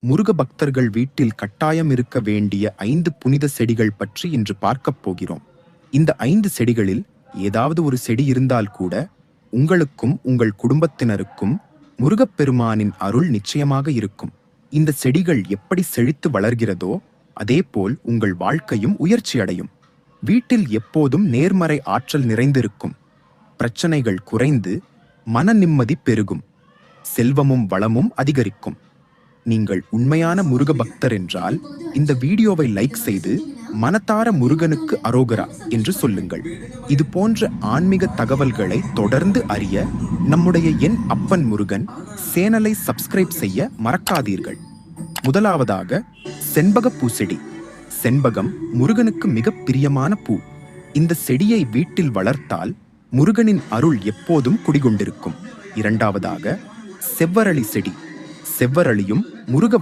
முருக பக்தர்கள் வீட்டில் கட்டாயம் இருக்க வேண்டிய 5 புனித செடிகள் பற்றி இன்று பார்க்கப் போகிறோம். இந்த 5 செடிகளில் ஏதாவது ஒரு செடி இருந்தால் கூட உங்களுக்கும் உங்கள் குடும்பத்தினருக்கும் முருகப்பெருமானின் அருள் நிச்சயமாக இருக்கும். இந்த செடிகள் எப்படி செழித்து வளர்கிறதோ அதேபோல் உங்கள் வாழ்க்கையும் உயர்ச்சி அடையும். வீட்டில் எப்போதும் நேர்மறை ஆற்றல் நிறைந்திருக்கும். பிரச்சனைகள் குறைந்து மன நிம்மதி பெருகும். செல்வமும் வளமும் அதிகரிக்கும். நீங்கள் உண்மையான முருக பக்தர் என்றால் இந்த வீடியோவை லைக் செய்து மனதார முருகனுக்கு அரோகரா என்று சொல்லுங்கள். இது போன்ற ஆன்மீக தகவல்களை தொடர்ந்து அறிய நம்முடைய என் அப்பன் முருகன் சேனலை சப்ஸ்கிரைப் செய்ய மறக்காதீர்கள். முதலாவதாக செண்பக பூசெடி. செண்பகம் முருகனுக்கு மிக பிரியமான பூ. இந்த செடியை வீட்டில் வளர்த்தால் முருகனின் அருள் எப்போதும் குடிகொண்டிருக்கும். இரண்டாவதாக செவ்வரளி செடி. செவ்வரளியும் முருக